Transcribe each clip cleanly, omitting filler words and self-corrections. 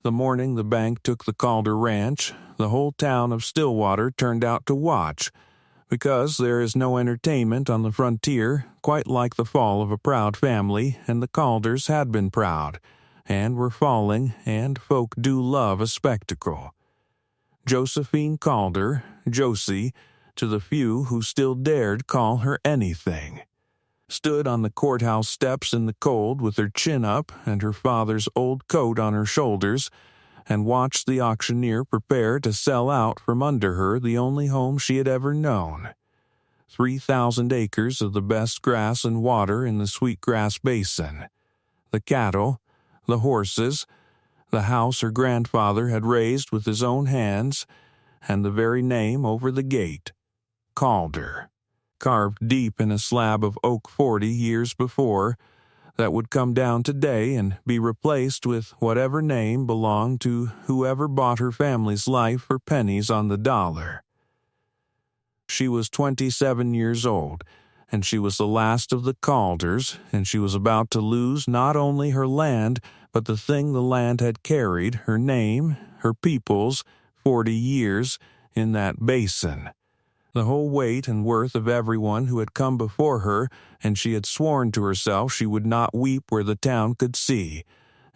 The morning the bank took the Calder ranch, the whole town of Stillwater turned out to watch, because there is no entertainment on the frontier quite like the fall of a proud family, and the Calders had been proud, and were falling, and folk do love a spectacle. Josephine Calder, Josie, to the few who still dared call her anything, stood on the courthouse steps in the cold with her chin up and her father's old coat on her shoulders, and watched the auctioneer prepare to sell out from under her the only home she had ever known. 3,000 acres of the best grass and water in the Sweetgrass Basin. The cattle, the horses, the house her grandfather had raised with his own hands, and the very name over the gate, Calder, carved deep in a slab of oak 40 years before, that would come down today and be replaced with whatever name belonged to whoever bought her family's life for pennies on the dollar. She was 27 years old, and she was the last of the Calders, and she was about to lose not only her land, but the thing the land had carried, her name, her peoples, 40 years, in that basin. The whole weight and worth of everyone who had come before her, and she had sworn to herself she would not weep where the town could see,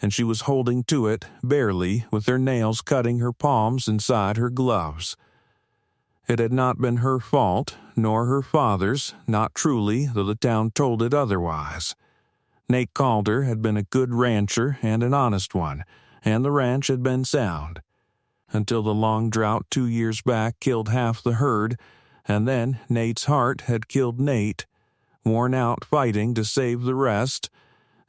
and she was holding to it, barely, with her nails cutting her palms inside her gloves. It had not been her fault, nor her father's, not truly, though the town told it otherwise. Nate Calder had been a good rancher and an honest one, and the ranch had been sound, until the long drought 2 years back killed half the herd, and then Nate's heart had killed Nate, worn out fighting to save the rest,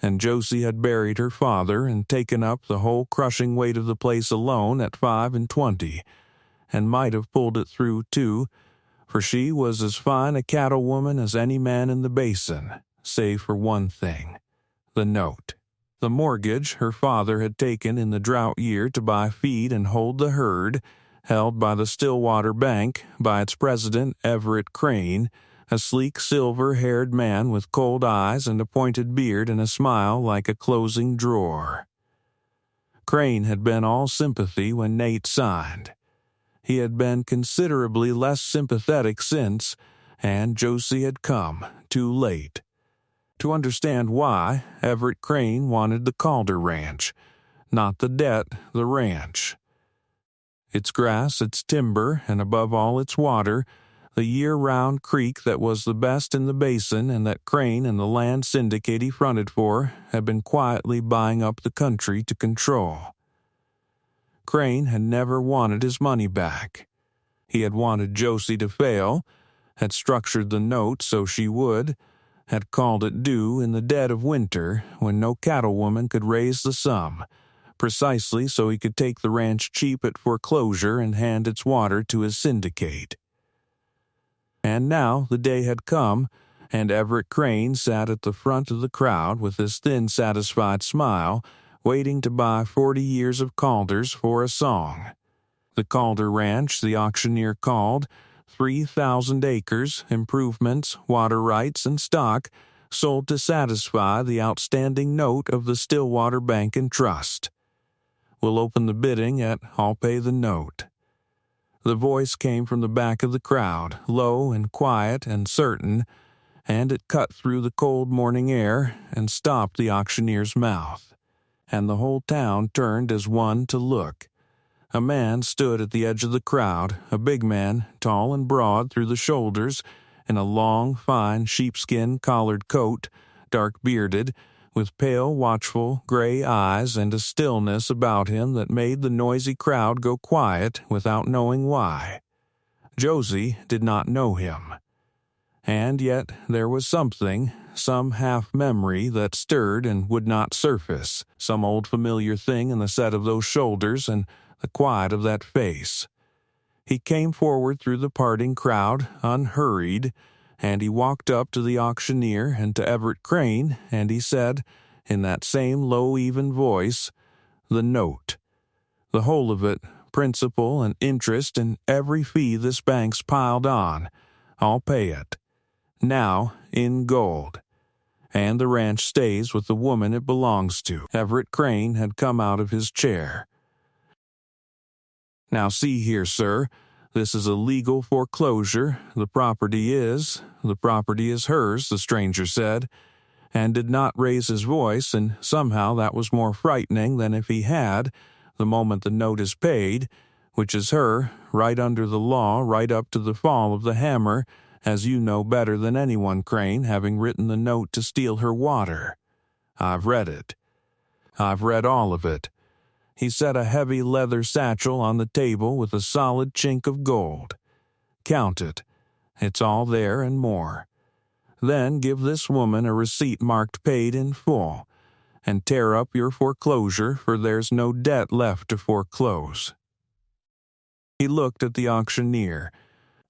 and Josie had buried her father and taken up the whole crushing weight of the place alone at 25, and might have pulled it through too, for she was as fine a cattle woman as any man in the basin, save for one thing, the note. The mortgage her father had taken in the drought year to buy feed and hold the herd, held by the Stillwater Bank by its president Everett Crane, a sleek silver-haired man with cold eyes and a pointed beard and a smile like a closing drawer. Crane had been all sympathy when Nate signed. He had been considerably less sympathetic since, and Josie had come, too late. To understand why, Everett Crane wanted the Calder Ranch. Not the debt, the ranch. Its grass, its timber, and above all its water, the year-round creek that was the best in the basin and that Crane and the land syndicate he fronted for had been quietly buying up the country to control. Crane had never wanted his money back. He had wanted Josie to fail, had structured the note so she would, had called it due in the dead of winter when no cattlewoman could raise the sum, precisely so he could take the ranch cheap at foreclosure and hand its water to his syndicate. And now the day had come, and Everett Crane sat at the front of the crowd with his thin, satisfied smile, waiting to buy 40 years of Calders for a song. The Calder Ranch, the auctioneer called, 3,000 acres, improvements, water rights, and stock, sold to satisfy the outstanding note of the Stillwater Bank and Trust. We'll open the bidding at I'll pay the note. The voice came from the back of the crowd, low and quiet and certain, and it cut through the cold morning air and stopped the auctioneer's mouth. And the whole town turned as one to look. A man stood at the edge of the crowd, a big man, tall and broad through the shoulders, in a long, fine sheepskin collared coat, dark-bearded, with pale, watchful, gray eyes and a stillness about him that made the noisy crowd go quiet without knowing why. Josie did not know him. And yet there was something, some half-memory that stirred and would not surface, some old familiar thing in the set of those shoulders and the quiet of that face. He came forward through the parting crowd, unhurried, and he walked up to the auctioneer and to Everett Crane, and he said, in that same low, even voice, the note. The whole of it, principal and interest and every fee this bank's piled on. I'll pay it. Now, in gold. And the ranch stays with the woman it belongs to. Everett Crane had come out of his chair. "Now see here, sir. This is a legal foreclosure. The property is hers," the stranger said, and did not raise his voice, and somehow that was more frightening than if he had, the moment the note is paid, which is her, right under the law, right up to the fall of the hammer, as you know better than anyone, Crane, having written the note to steal her water. I've read it. I've read all of it. He set a heavy leather satchel on the table with a solid chink of gold. Count it. It's all there and more. Then give this woman a receipt marked paid in full, and tear up your foreclosure, for there's no debt left to foreclose. He looked at the auctioneer.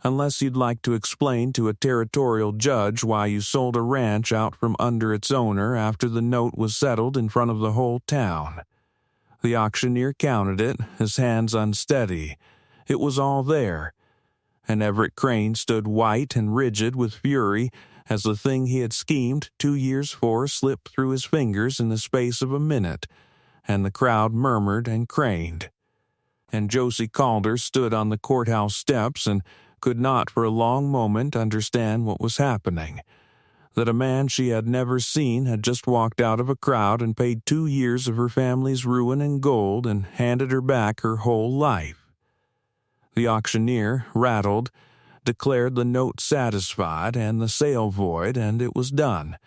"Unless you'd like to explain to a territorial judge why you sold a ranch out from under its owner after the note was settled in front of the whole town." The auctioneer counted it, his hands unsteady. It was all there, and Everett Crane stood white and rigid with fury as the thing he had schemed 2 years for slipped through his fingers in the space of a minute, and the crowd murmured and craned. And Josie Calder stood on the courthouse steps and could not for a long moment understand what was happening. That a man she had never seen had just walked out of a crowd and paid 2 years of her family's ruin in gold and handed her back her whole life. The auctioneer, rattled, declared the note satisfied and the sale void, and it was done,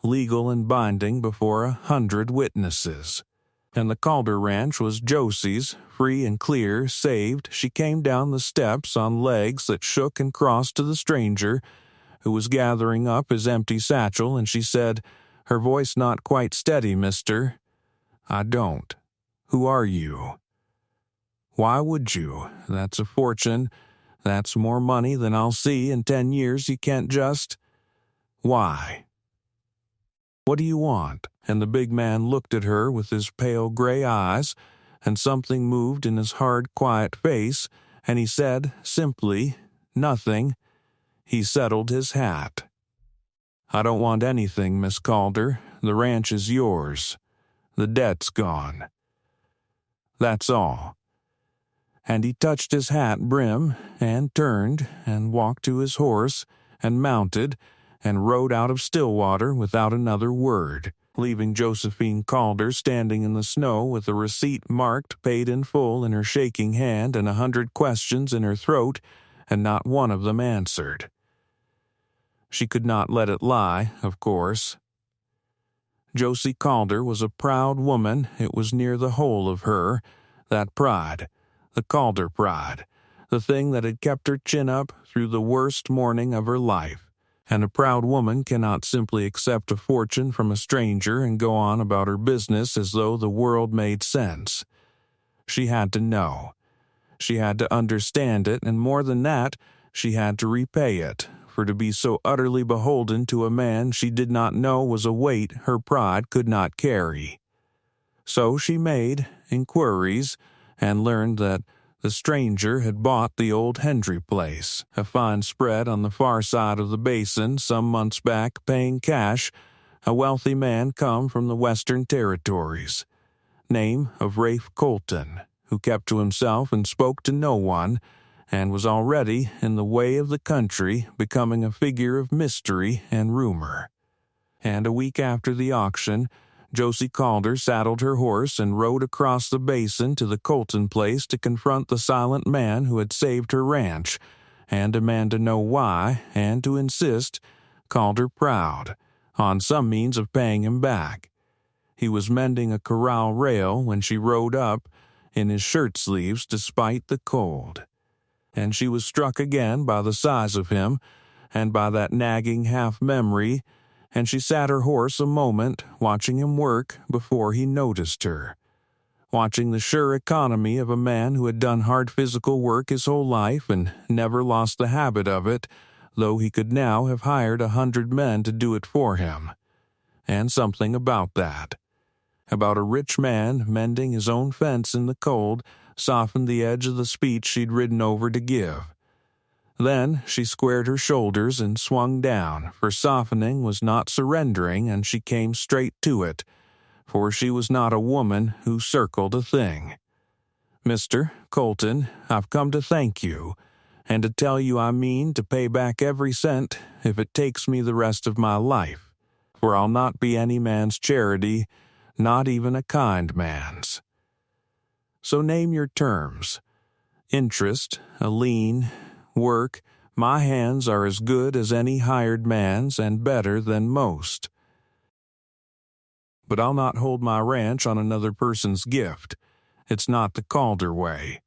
legal and binding before 100 witnesses. And the Calder ranch was Josie's, free and clear, saved. She came down the steps on legs that shook and crossed to the stranger, who was gathering up his empty satchel, and she said, her voice not quite steady, "Mister, I don't. Who are you?" "Why would you? That's a fortune. That's more money than I'll see in 10 years. You can't just—" "Why? What do you want?" And the big man looked at her with his pale gray eyes, and something moved in his hard, quiet face, and he said, simply, "Nothing." He settled his hat. "I don't want anything, Miss Calder. The ranch is yours. The debt's gone. That's all." And he touched his hat brim, and turned, and walked to his horse, and mounted, and rode out of Stillwater without another word, leaving Josephine Calder standing in the snow with a receipt marked paid in full in her shaking hand and 100 questions in her throat, and not one of them answered. She could not let it lie, of course. Josie Calder was a proud woman. It was near the whole of her, that pride, the Calder pride, the thing that had kept her chin up through the worst morning of her life. And a proud woman cannot simply accept a fortune from a stranger and go on about her business as though the world made sense. She had to know. She had to understand it, and more than that, she had to repay it, for to be so utterly beholden to a man she did not know was a weight her pride could not carry. So she made inquiries and learned that the stranger had bought the old Hendry place, a fine spread on the far side of the basin, some months back, paying cash, a wealthy man come from the Western Territories. Name of Rafe Colton, who kept to himself and spoke to no one, and was already in the way of the country, becoming a figure of mystery and rumor. And a week after the auction, Josie Calder saddled her horse and rode across the basin to the Colton place to confront the silent man who had saved her ranch, and demand to know why, and to insist, Calder proud, on some means of paying him back. He was mending a corral rail when she rode up, in his shirt sleeves despite the cold. And she was struck again by the size of him, and by that nagging half-memory, and she sat her horse a moment, watching him work before he noticed her, watching the sure economy of a man who had done hard physical work his whole life and never lost the habit of it, though he could now have hired 100 men to do it for him. And something about that, about a rich man mending his own fence in the cold, softened the edge of the speech she'd ridden over to give. Then she squared her shoulders and swung down, for softening was not surrendering, and she came straight to it, for she was not a woman who circled a thing. Mr. Colton, I've come to thank you, and to tell you I mean to pay back every cent if it takes me the rest of my life, for I'll not be any man's charity, not even a kind man's. So name your terms. Interest, a lien, work, my hands are as good as any hired man's and better than most. But I'll not hold my ranch on another person's gift. It's not the Calder way.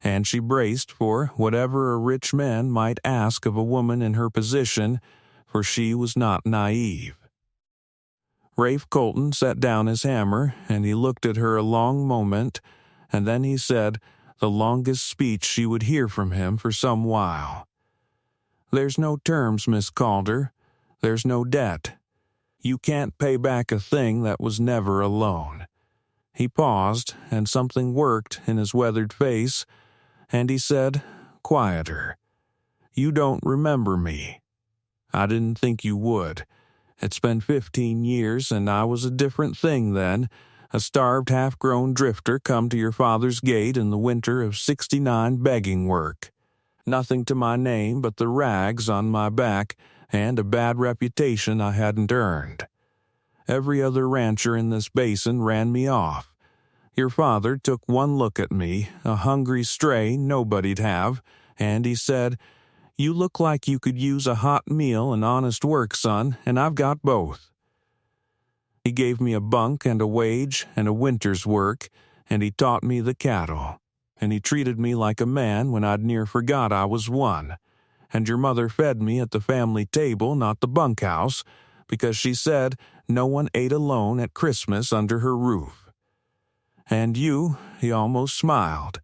And she braced for whatever a rich man might ask of a woman in her position, for she was not naive. Rafe Colton set down his hammer, and he looked at her a long moment, and then he said the longest speech she would hear from him for some while. "There's no terms, Miss Calder. There's no debt. You can't pay back a thing that was never a loan." He paused, and something worked in his weathered face, and he said, quieter, "You don't remember me. I didn't think you would. It's been 15 years, and I was a different thing then, a starved half-grown drifter come to your father's gate in the winter of '69 begging work. Nothing to my name but the rags on my back and a bad reputation I hadn't earned. Every other rancher in this basin ran me off. Your father took one look at me, a hungry stray nobody'd have, and he said, 'You look like you could use a hot meal and honest work, son, and I've got both.' He gave me a bunk and a wage and a winter's work, and he taught me the cattle, and he treated me like a man when I'd near forgot I was one. And your mother fed me at the family table, not the bunkhouse, because she said no one ate alone at Christmas under her roof. And you," he almost smiled,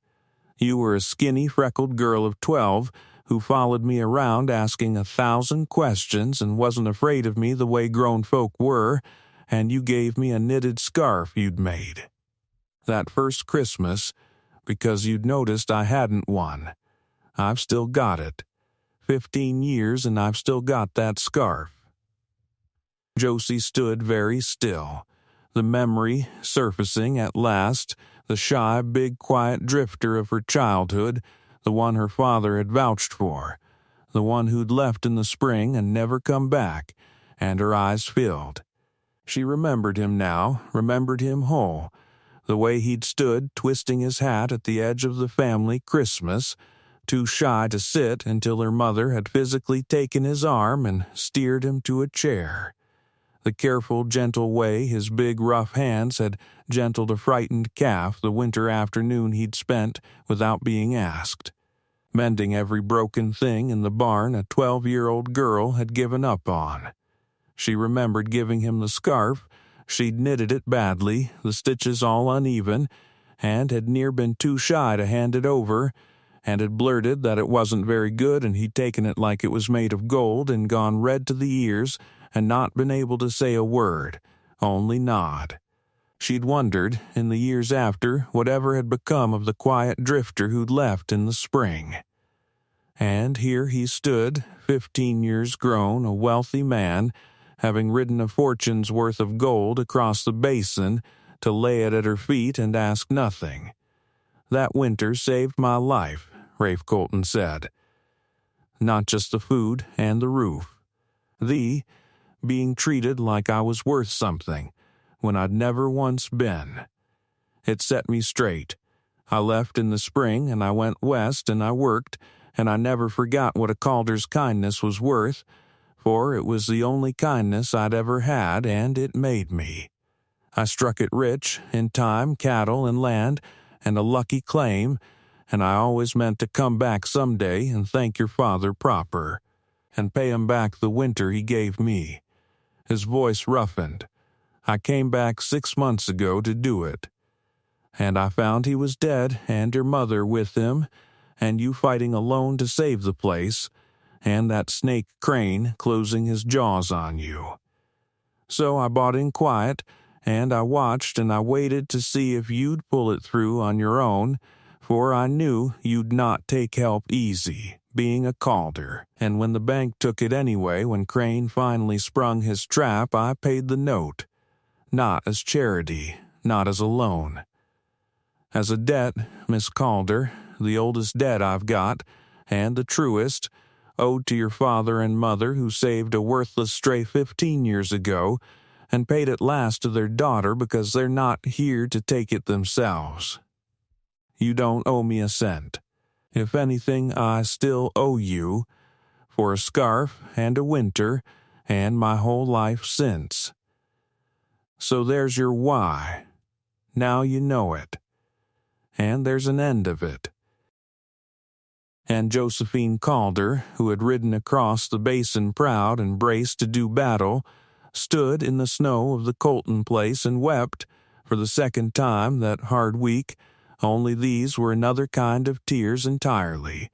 "you were a skinny, freckled girl of 12 who followed me around asking 1,000 questions and wasn't afraid of me the way grown folk were, and you gave me a knitted scarf you'd made. That first Christmas, because you'd noticed I hadn't one. I've still got it. 15 years and I've still got that scarf." Josie stood very still, the memory surfacing at last, the shy, big, quiet drifter of her childhood, the one her father had vouched for, the one who'd left in the spring and never come back, and her eyes filled. She remembered him now, remembered him whole, the way he'd stood twisting his hat at the edge of the family Christmas, too shy to sit until her mother had physically taken his arm and steered him to a chair. The careful, gentle way his big, rough hands had gentled a frightened calf the winter afternoon he'd spent without being asked, mending every broken thing in the barn a 12-year-old girl had given up on. She remembered giving him the scarf. She'd knitted it badly, the stitches all uneven, and had near been too shy to hand it over, and had blurted that it wasn't very good and he'd taken it like it was made of gold and gone red to the ears and not been able to say a word, only nod. She'd wondered, in the years after, whatever had become of the quiet drifter who'd left in the spring. And here he stood, 15 years grown, a wealthy man, having ridden a fortune's worth of gold across the basin to lay it at her feet and ask nothing. "That winter saved my life," Rafe Colton said. "Not just the food and the roof. Being treated like I was worth something, when I'd never once been. It set me straight. I left in the spring, and I went west, and I worked, and I never forgot what a Calder's kindness was worth, for it was the only kindness I'd ever had, and it made me. I struck it rich, in time, cattle, and land, and a lucky claim, and I always meant to come back someday and thank your father proper, and pay him back the winter he gave me." His voice roughened. "I came back 6 months ago to do it. And I found he was dead, and your mother with him, and you fighting alone to save the place, and that snake Crane closing his jaws on you. So I bought in quiet, and I watched and I waited to see if you'd pull it through on your own, for I knew you'd not take help easy, being a Calder, and when the bank took it anyway, when Crane finally sprung his trap, I paid the note. Not as charity, not as a loan. As a debt, Miss Calder, the oldest debt I've got, and the truest, owed to your father and mother who saved a worthless stray 15 years ago and paid at last to their daughter because they're not here to take it themselves. You don't owe me a cent. If anything, I still owe you for a scarf and a winter and my whole life since. So there's your why. Now you know it. And there's an end of it. And Josephine Calder, who had ridden across the basin proud and braced to do battle, stood in the snow of the Colton place and wept, for the second time that hard week, only these were another kind of tears entirely,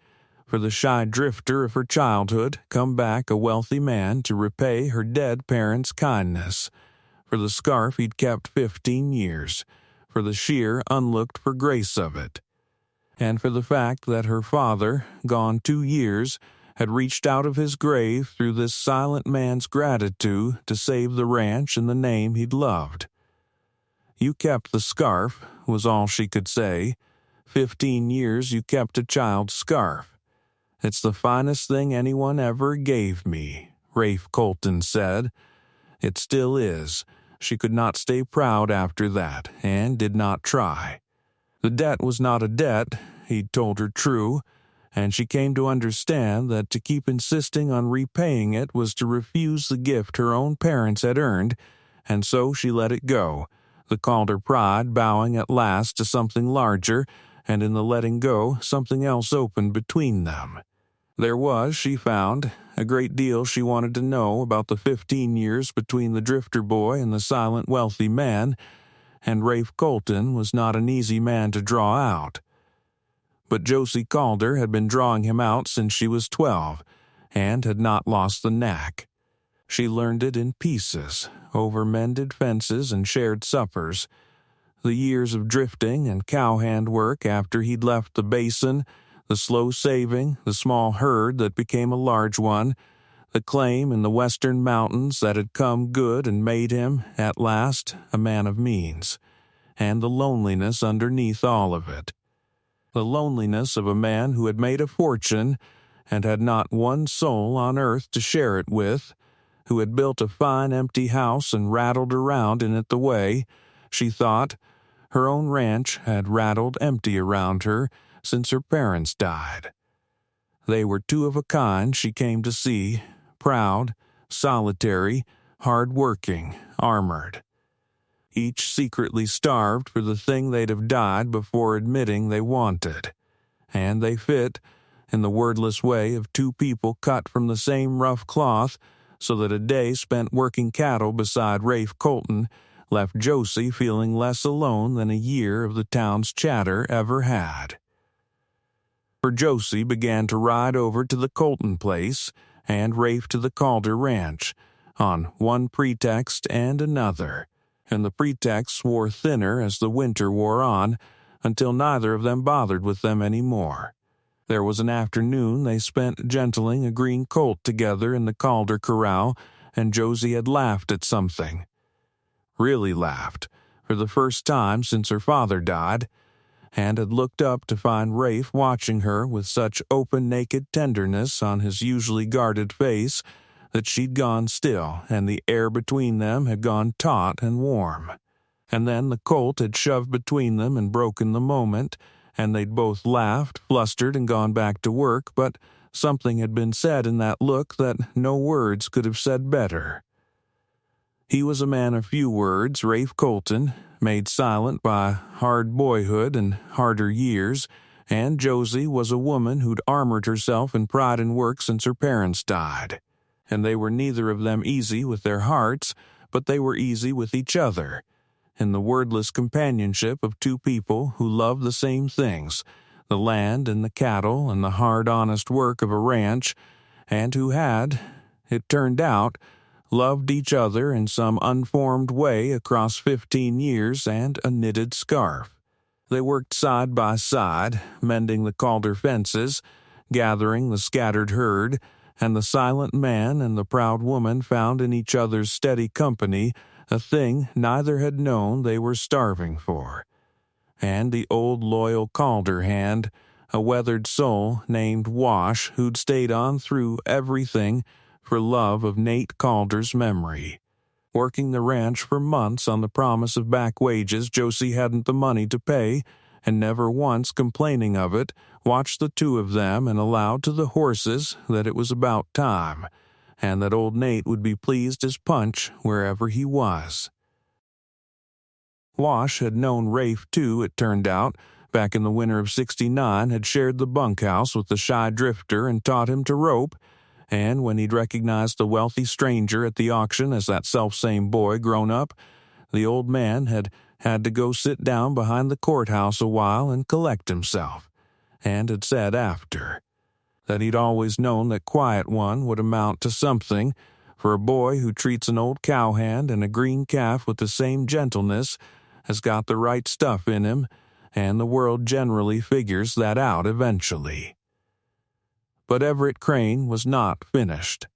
for the shy drifter of her childhood come back a wealthy man to repay her dead parents' kindness, for the scarf he'd kept 15 years, for the sheer unlooked-for grace of it, and for the fact that her father, gone 2 years, had reached out of his grave through this silent man's gratitude to save the ranch and the name he'd loved. You kept the scarf, was all she could say. 15 years you kept a child's scarf. It's the finest thing anyone ever gave me, Rafe Colton said. It still is. She could not stay proud after that, and did not try. The debt was not a debt, he'd told her true, and she came to understand that to keep insisting on repaying it was to refuse the gift her own parents had earned, and so she let it go, the Calder pride bowing at last to something larger, and in the letting go something else opened between them. There was, she found, a great deal she wanted to know about the 15 years between the drifter boy and the silent wealthy man, and Rafe Colton was not an easy man to draw out. But Josie Calder had been drawing him out since she was 12, and had not lost the knack. She learned it in pieces, over mended fences and shared suppers. The years of drifting and cowhand work after he'd left the basin, the slow saving, the small herd that became a large one, the claim in the western mountains that had come good and made him, at last, a man of means, and the loneliness underneath all of it. The loneliness of a man who had made a fortune and had not one soul on earth to share it with, who had built a fine empty house and rattled around in it the way, she thought, her own ranch had rattled empty around her since her parents died. They were two of a kind she came to see, proud, solitary, hard-working, armored. Each secretly starved for the thing they'd have died before admitting they wanted. And they fit, in the wordless way of two people cut from the same rough cloth, so that a day spent working cattle beside Rafe Colton left Josie feeling less alone than a year of the town's chatter ever had. For Josie began to ride over to the Colton place and Rafe to the Calder ranch, on one pretext and another, and the pretexts wore thinner as the winter wore on, until neither of them bothered with them any more. There was an afternoon they spent gentling a green colt together in the Calder corral, and Josie had laughed at something. Really laughed, for the first time since her father died, and had looked up to find Rafe watching her with such open naked tenderness on his usually guarded face that she'd gone still and the air between them had gone taut and warm. And then the colt had shoved between them and broken the moment, and they'd both laughed, flustered, and gone back to work, but something had been said in that look that no words could have said better. He was a man of few words, Rafe Colton, made silent by hard boyhood and harder years, and Josie was a woman who'd armored herself in pride and work since her parents died. And they were neither of them easy with their hearts, but they were easy with each other, in the wordless companionship of two people who loved the same things, the land and the cattle and the hard honest work of a ranch, and who had, it turned out, loved each other in some unformed way across 15 years and a knitted scarf. They worked side by side, mending the Calder fences, gathering the scattered herd, and the silent man and the proud woman found in each other's steady company a thing neither had known they were starving for. and the old loyal Calder hand, a weathered soul named Wash who'd stayed on through everything for love of Nate Calder's memory. Working the ranch for months on the promise of back wages Josie hadn't the money to pay, and never once complaining of it, watched the two of them and allowed to the horses that it was about time, and that old Nate would be pleased as punch wherever he was. Wash had known Rafe, too, it turned out. Back in the winter of '69, had shared the bunkhouse with the shy drifter and taught him to rope, and when he'd recognized the wealthy stranger at the auction as that selfsame boy grown up, the old man had to go sit down behind the courthouse a while and collect himself, and had said after that he'd always known that Quiet One would amount to something, for a boy who treats an old cowhand and a green calf with the same gentleness has got the right stuff in him, and the world generally figures that out eventually. But Everett Crane was not finished.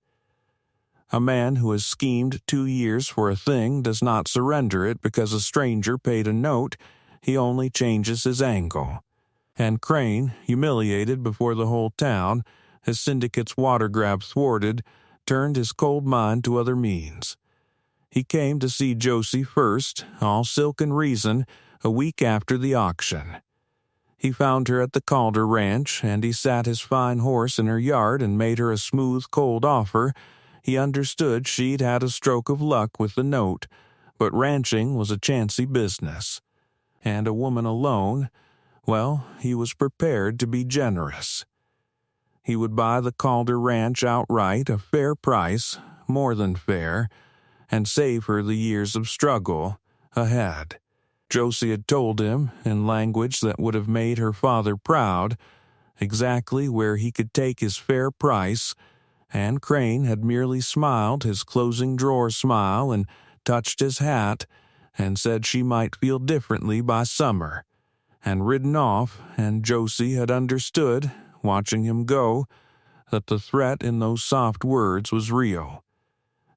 A man who has schemed 2 years for a thing does not surrender it because a stranger paid a note, he only changes his angle. And Crane, humiliated before the whole town, his syndicate's water grab thwarted, turned his cold mind to other means. He came to see Josie first, all silk and reason, a week after the auction. He found her at the Calder ranch, and he sat his fine horse in her yard and made her a smooth, cold offer. He understood she'd had a stroke of luck with the note, but ranching was a chancy business. And a woman alone, well, he was prepared to be generous. He would buy the Calder ranch outright, a fair price, more than fair, and save her the years of struggle ahead. Josie had told him, in language that would have made her father proud, exactly where he could take his fair price, and Crane had merely smiled his closing drawer smile and touched his hat and said she might feel differently by summer, and ridden off, and Josie had understood, watching him go, that the threat in those soft words was real,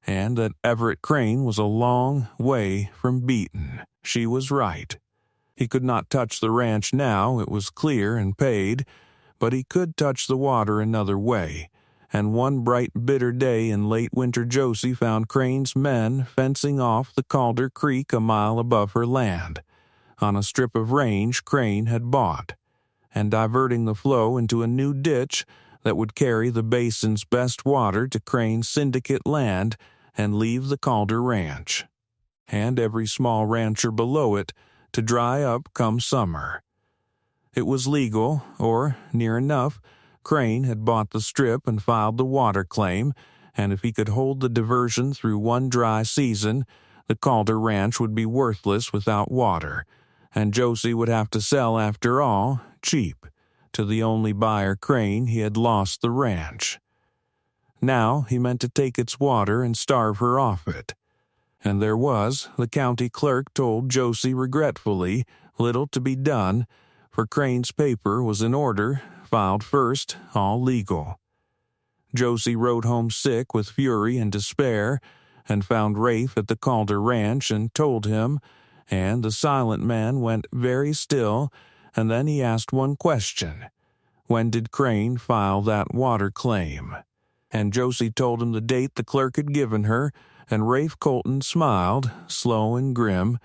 and that Everett Crane was a long way from beaten. She was right. He could not touch the ranch now, it was clear and paid, but he could touch the water another way, and one bright bitter day in late winter Josie found Crane's men fencing off the Calder Creek a mile above her land, on a strip of range Crane had bought, and diverting the flow into a new ditch that would carry the basin's best water to Crane's syndicate land and leave the Calder ranch, and every small rancher below it, to dry up come summer. It was legal, or near enough. Crane had bought the strip and filed the water claim, and if he could hold the diversion through one dry season, the Calder ranch would be worthless without water, and Josie would have to sell after all, cheap, to the only buyer Crane he had lost the ranch. Now he meant to take its water and starve her off it. And there was, the county clerk told Josie regretfully, little to be done, for Crane's paper was in order, filed first, all legal. Josie rode home sick with fury and despair, and found Rafe at the Calder ranch and told him, and the silent man went very still, and then he asked one question. When did Crane file that water claim? And Josie told him the date the clerk had given her, and Rafe Colton smiled, slow and grim,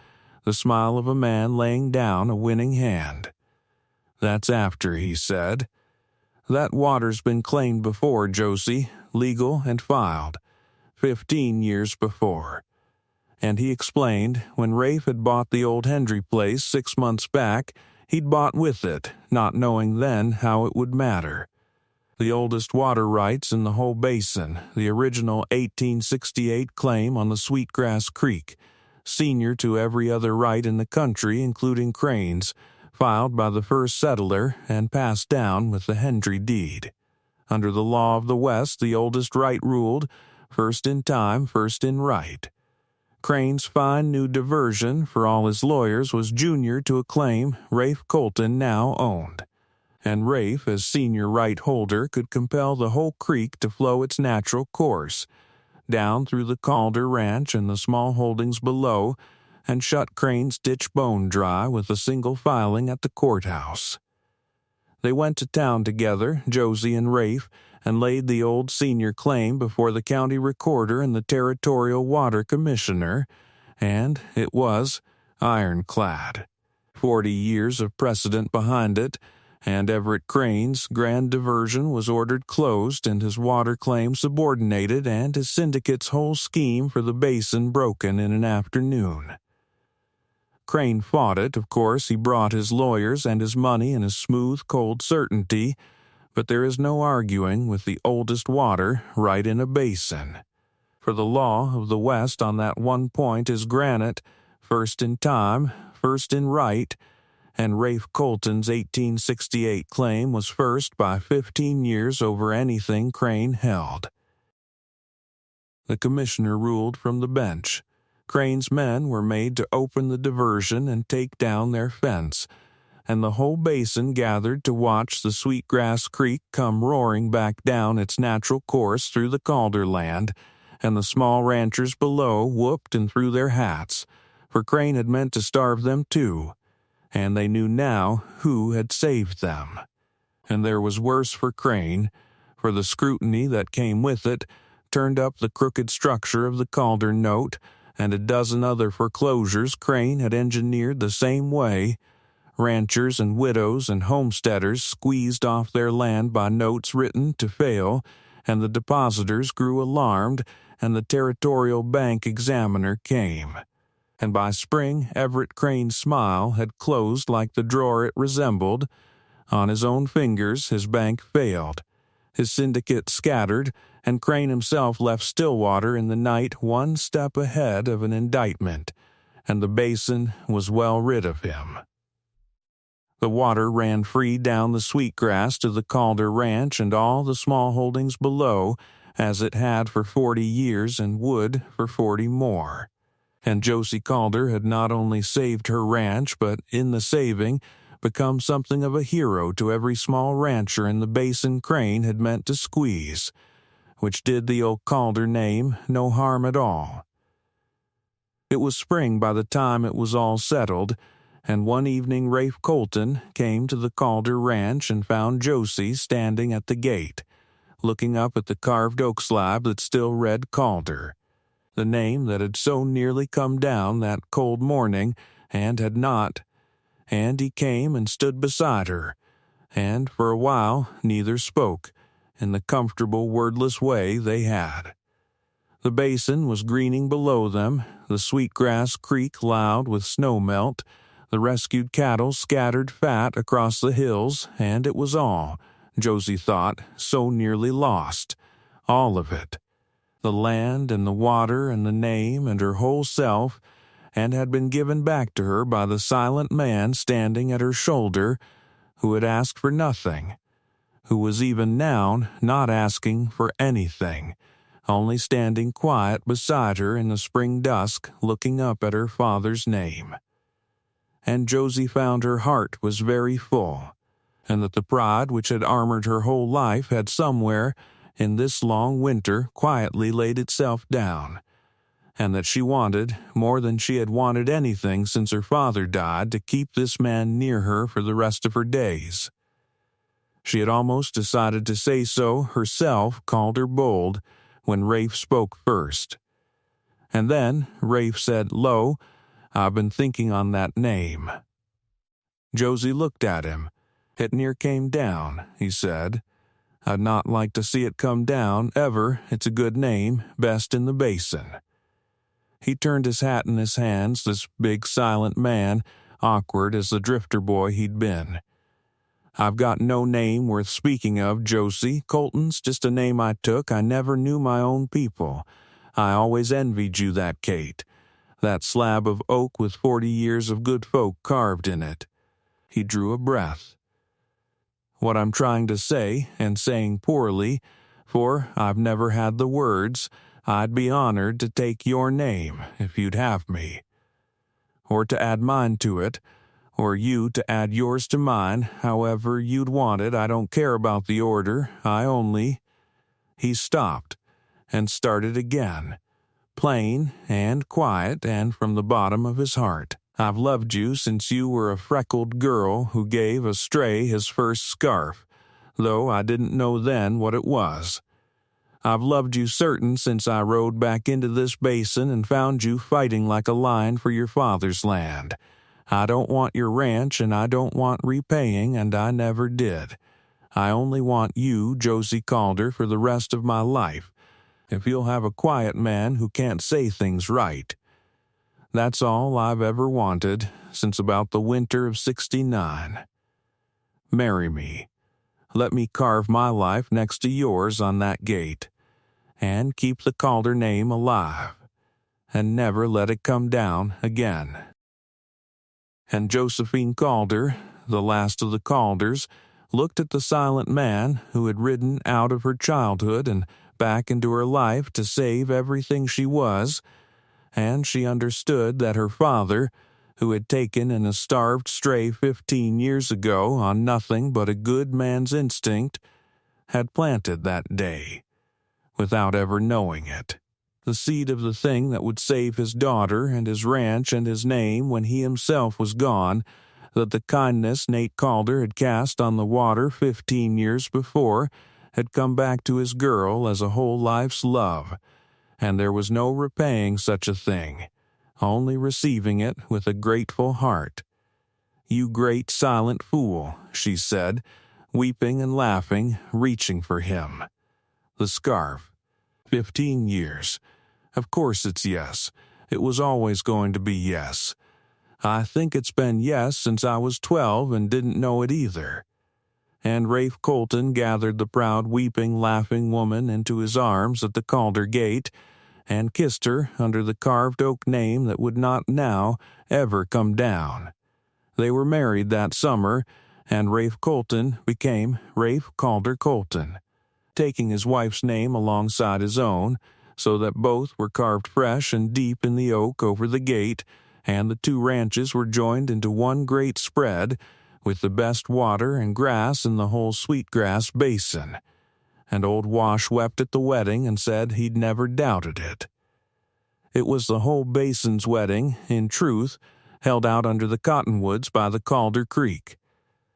the smile of a man laying down a winning hand. That's after, he said. That water's been claimed before, Josie, legal and filed, 15 years before. And he explained, when Rafe had bought the old Hendry place 6 months back, he'd bought with it, not knowing then how it would matter. The oldest water rights in the whole basin, the original 1868 claim on the Sweetgrass Creek, senior to every other right in the country, including Crane's, filed by the first settler and passed down with the Hendry deed. Under the law of the West, the oldest right ruled, first in time, first in right. Crane's fine new diversion, for all his lawyers, was junior to a claim Rafe Colton now owned. And Rafe, as senior right holder, could compel the whole creek to flow its natural course, down through the Calder ranch and the small holdings below, and shut Crane's ditch bone dry with a single filing at the courthouse. They went to town together, Josie and Rafe, and laid the old senior claim before the county recorder and the territorial water commissioner, and it was ironclad. 40 years of precedent behind it, and Everett Crane's grand diversion was ordered closed and his water claim subordinated and his syndicate's whole scheme for the basin broken in an afternoon. Crane fought it, of course. He brought his lawyers and his money and his smooth, cold certainty, but there is no arguing with the oldest water right in a basin. For the law of the West on that one point is granite, first in time, first in right, and Rafe Colton's 1868 claim was first by 15 years over anything Crane held. The commissioner ruled from the bench. Crane's men were made to open the diversion and take down their fence, and the whole basin gathered to watch the Sweetgrass Creek come roaring back down its natural course through the Calder land, and the small ranchers below whooped and threw their hats, for Crane had meant to starve them too, and they knew now who had saved them. And there was worse for Crane, for the scrutiny that came with it turned up the crooked structure of the Calder note, and a dozen other foreclosures Crane had engineered the same way. Ranchers and widows and homesteaders squeezed off their land by notes written to fail, and the depositors grew alarmed, and the territorial bank examiner came. And by spring Everett Crane's smile had closed like the drawer it resembled. On his own fingers his bank failed. His syndicate scattered, and Crane himself left Stillwater in the night one step ahead of an indictment, and the basin was well rid of him. The water ran free down the Sweetgrass to the Calder Ranch and all the small holdings below, as it had for 40 years and would for 40 more. And Josie Calder had not only saved her ranch, but in the saving become something of a hero to every small rancher in the basin Crane had meant to squeeze, which did the old Calder name no harm at all. It was spring by the time it was all settled, and one evening Rafe Colton came to the Calder ranch and found Josie standing at the gate, looking up at the carved oak slab that still read Calder, the name that had so nearly come down that cold morning and had not. And he came and stood beside her, and for a while neither spoke, in the comfortable wordless way they had. The basin was greening below them, the Sweetgrass Creek loud with snow melt, the rescued cattle scattered fat across the hills, and it was all, Josie thought, so nearly lost, all of it, the land and the water and the name and her whole self, and had been given back to her by the silent man standing at her shoulder, who had asked for nothing, who was even now not asking for anything, only standing quiet beside her in the spring dusk looking up at her father's name. And Josie found her heart was very full, and that the pride which had armored her whole life had somewhere, in this long winter, quietly laid itself down, and that she wanted, more than she had wanted anything since her father died, to keep this man near her for the rest of her days. She had almost decided to say so herself, Calder bold, when Rafe spoke first. And then Rafe said, "Lo, I've been thinking on that name." Josie looked at him. "It near came down," he said. "I'd not like to see it come down, ever. It's a good name, best in the basin." He turned his hat in his hands, this big silent man, awkward as the drifter boy he'd been. "I've got no name worth speaking of, Josie. Colton's just a name I took. I never knew my own people. I always envied you that, Kate. That slab of oak with 40 years of good folk carved in it." He drew a breath. "What I'm trying to say, and saying poorly, for I've never had the words, I'd be honored to take your name, if you'd have me. Or to add mine to it, or you to add yours to mine, however you'd want it. I don't care about the order, I only—" He stopped, and started again. plain and quiet and from the bottom of his heart. I've loved you since you were a freckled girl who gave a stray his first scarf, though I didn't know then what it was. I've loved you certain since I rode back into this basin and found you fighting like a lion for your father's land. I don't want your ranch and I don't want repaying, and I never did. I only want you, Josie Calder, for the rest of my life, if you'll have a quiet man who can't say things right. That's all I've ever wanted since about the winter of '69. Marry me. Let me carve my life next to yours on that gate, and keep the Calder name alive, and never let it come down again. And Josephine Calder, the last of the Calders, looked at the silent man who had ridden out of her childhood and back into her life to save everything she was, and she understood that her father, who had taken in a starved stray 15 years ago on nothing but a good man's instinct, had planted that day, without ever knowing it, the seed of the thing that would save his daughter and his ranch and his name when he himself was gone, that the kindness Nate Calder had cast on the water 15 years before had come back to his girl as a whole life's love, and there was no repaying such a thing, only receiving it with a grateful heart. "You great silent fool," she said, weeping and laughing, reaching for him. The scarf. 15 years. Of course it's yes. It was always going to be yes. I think it's been yes since I was 12 and didn't know it either. And Rafe Colton gathered the proud, weeping, laughing woman into his arms at the Calder gate and kissed her under the carved oak name that would not now ever come down. They were married that summer, and Rafe Colton became Rafe Calder Colton, taking his wife's name alongside his own, so that both were carved fresh and deep in the oak over the gate, and the two ranches were joined into one great spread, with the best water and grass in the whole Sweetgrass Basin. And old Wash wept at the wedding and said he'd never doubted it. It was the whole basin's wedding, in truth, held out under the cottonwoods by the Calder Creek,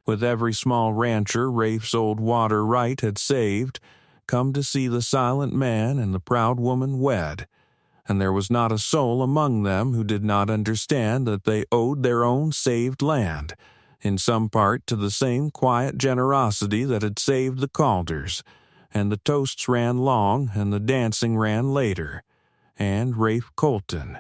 with every small rancher Rafe's old water right had saved, come to see the silent man and the proud woman wed, and there was not a soul among them who did not understand that they owed their own saved land, in some part to the same quiet generosity that had saved the Calders, and the toasts ran long and the dancing ran later, and Rafe Colton,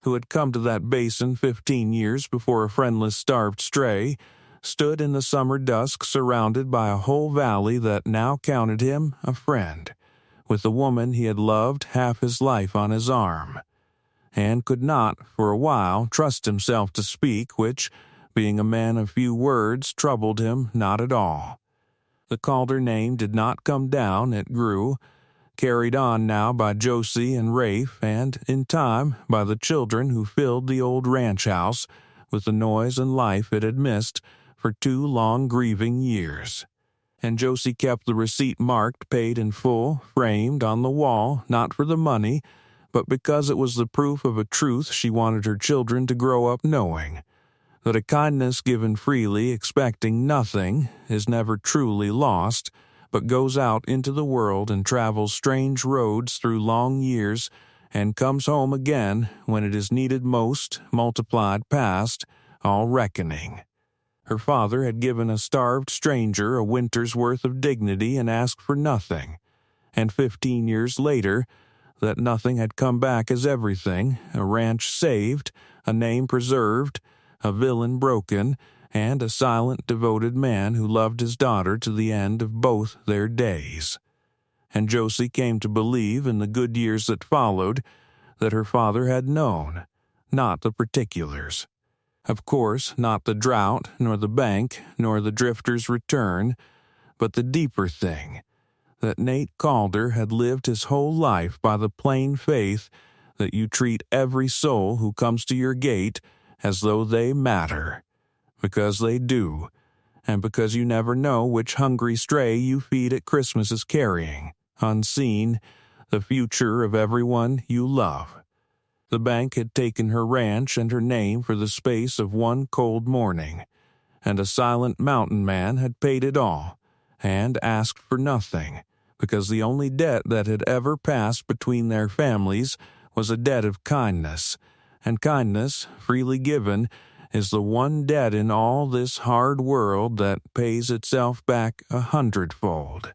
who had come to that basin 15 years before a friendless starved stray, stood in the summer dusk surrounded by a whole valley that now counted him a friend, with the woman he had loved half his life on his arm, and could not, for a while, trust himself to speak, which, being a man of few words, troubled him not at all. The Calder name did not come down, it grew, carried on now by Josie and Rafe, and, in time, by the children who filled the old ranch house with the noise and life it had missed for 2 long grieving years. And Josie kept the receipt marked, paid in full, framed on the wall, not for the money, but because it was the proof of a truth she wanted her children to grow up knowing, that a kindness given freely, expecting nothing, is never truly lost, but goes out into the world and travels strange roads through long years, and comes home again when it is needed most, multiplied past all reckoning. Her father had given a starved stranger a winter's worth of dignity and asked for nothing, and 15 years later, that nothing had come back as everything, a ranch saved, a name preserved, a villain broken, and a silent, devoted man who loved his daughter to the end of both their days. And Josie came to believe in the good years that followed that her father had known, not the particulars. Of course, not the drought, nor the bank, nor the drifter's return, but the deeper thing, that Nate Calder had lived his whole life by the plain faith that you treat every soul who comes to your gate as though they matter, because they do, and because you never know which hungry stray you feed at Christmas is carrying, unseen, the future of everyone you love. The bank had taken her ranch and her name for the space of one cold morning, and a silent mountain man had paid it all, and asked for nothing, because the only debt that had ever passed between their families was a debt of kindness, and kindness, freely given, is the one debt in all this hard world that pays itself back 100-fold.